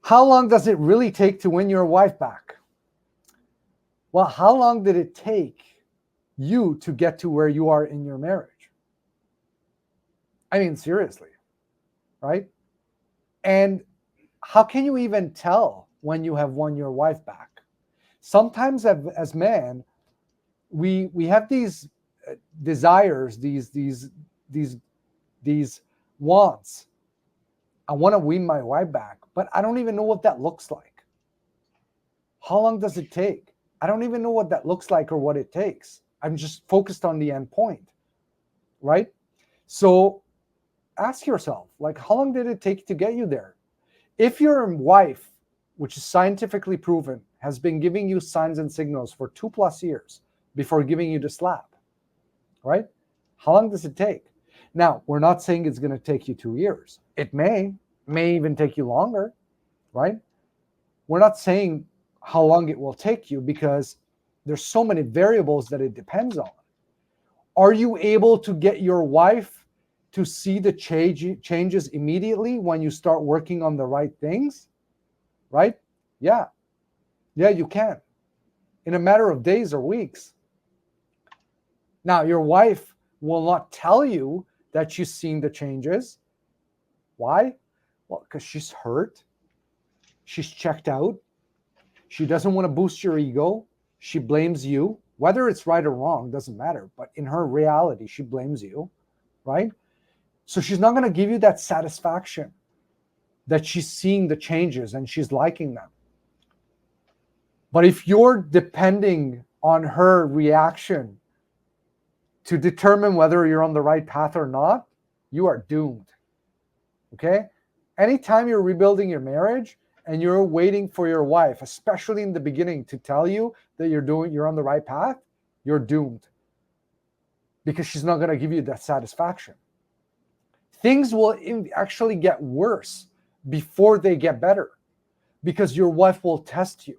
How long does it really take to win your wife back? Well, how long did it take you to get to where you are in your marriage? I mean, seriously, right? And how can you even tell when you have won your wife back? Sometimes as men, we have these desires, these wants. I want to win my wife back, but I don't even know what that looks like. How long does it take? I don't even know what that looks like or what it takes. I'm just focused on the end point, right? So ask yourself, like, how long did it take to get you there? If your wife, which is scientifically proven, has been giving you signs and signals for 2+ years before giving you the slap, right? How long does it take? Now, we're not saying it's going to take you 2 years. It may even take you longer, right? We're not saying how long it will take you because there's so many variables that it depends on. Are you able to get your wife to see the changes immediately when you start working on the right things, right? Yeah, you can. In a matter of days or weeks. Now, your wife will not tell you that she's seeing the changes. Why? Well, because she's hurt. She's checked out. She doesn't want to boost your ego. She blames you. Whether it's right or wrong, doesn't matter. But in her reality, she blames you, right? So she's not going to give you that satisfaction that she's seeing the changes and she's liking them. But if you're depending on her reaction to determine whether you're on the right path or not, you are doomed. Okay? Anytime you're rebuilding your marriage and you're waiting for your wife, especially in the beginning, to tell you that you're on the right path, you're doomed. Because she's not going to give you that satisfaction. Things will actually get worse before they get better, because your wife will test you.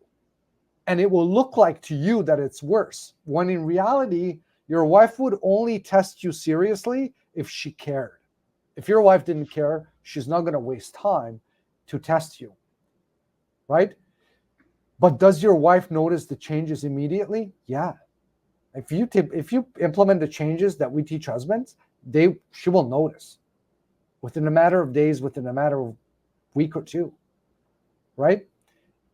And it will look like to you that it's worse, when in reality, your wife would only test you seriously if she cared. If your wife didn't care, she's not going to waste time to test you, right? But does your wife notice the changes immediately? Yeah. If you implement the changes that we teach husbands, she will notice within a matter of days, within a matter of week or two, right?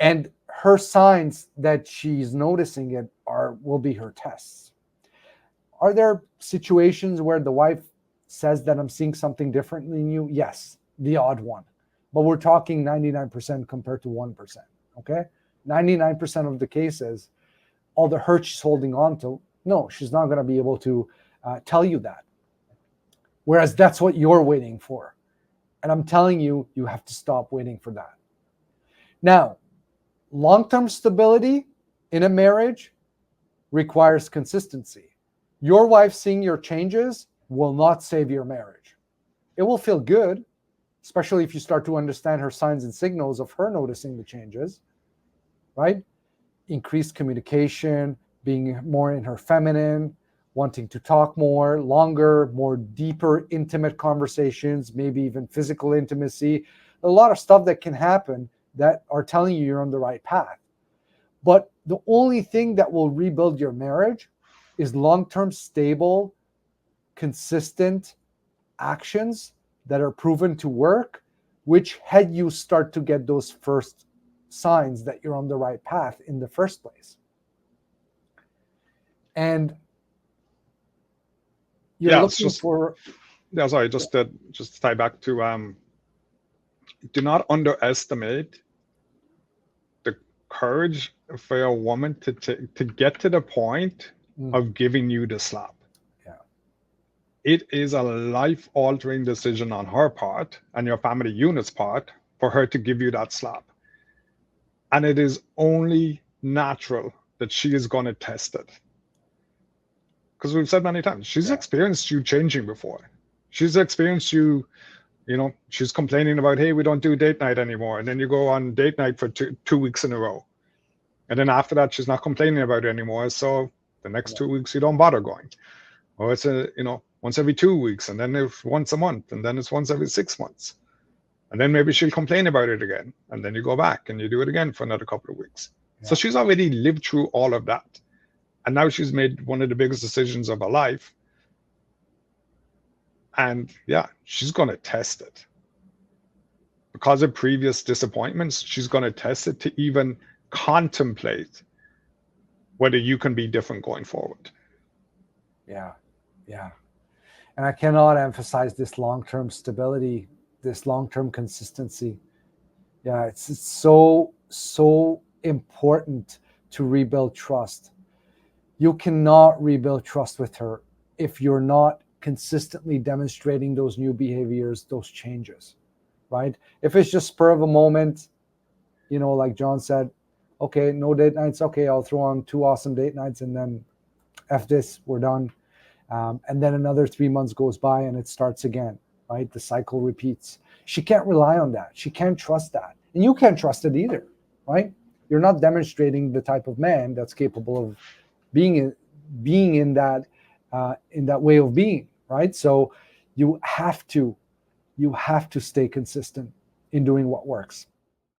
And her signs that she's noticing it will be her tests. Are there situations where the wife says that I'm seeing something different than you? Yes, the odd one. But we're talking 99% compared to 1%, okay? 99% of the cases, all the hurt she's holding on to, no, she's not going to be able to tell you that. Whereas that's what you're waiting for. And I'm telling you, you have to stop waiting for that. Now, long-term stability in a marriage requires consistency. Your wife seeing your changes will not save your marriage. It will feel good, especially if you start to understand her signs and signals of her noticing the changes, right? Increased communication, being more in her feminine, wanting to talk more, longer, more deeper, intimate conversations, maybe even physical intimacy. A lot of stuff that can happen that are telling you you're on the right path. But the only thing that will rebuild your marriage is long-term, stable, consistent actions that are proven to work, which had you start to get those first signs that you're on the right path in the first place. And you're looking for... Yeah, sorry, just to tie back to, do not underestimate the courage for a woman to get to the point of giving you the slap. Yeah. It is a life-altering decision on her part and your family unit's part for her to give you that slap. And it is only natural that she is going to test it. Because we've said many times, she's experienced you changing before. She's experienced you, she's complaining about, hey, we don't do date night anymore. And then you go on date night for two weeks in a row. And then after that, she's not complaining about it anymore. So the next 2 weeks, you don't bother going. Or it's once every 2 weeks, and then it's once a month, and then it's once every 6 months. And then maybe she'll complain about it again. And then you go back and you do it again for another couple of weeks. Yeah. So she's already lived through all of that. And now she's made one of the biggest decisions of her life. And yeah, she's going to test it. Because of previous disappointments, she's going to test it to even contemplate whether you can be different going forward. Yeah. Yeah. And I cannot emphasize this long-term stability, this long-term consistency. Yeah, it's so important to rebuild trust. You cannot rebuild trust with her if you're not consistently demonstrating those new behaviors, those changes, right? If it's just spur of a moment, like John said, okay, no date nights. Okay, I'll throw on 2 awesome date nights and then F this, we're done. And then another 3 months goes by and it starts again, right? The cycle repeats. She can't rely on that. She can't trust that. And you can't trust it either, right? You're not demonstrating the type of man that's capable of being in that way of being, right? So you have to stay consistent in doing what works.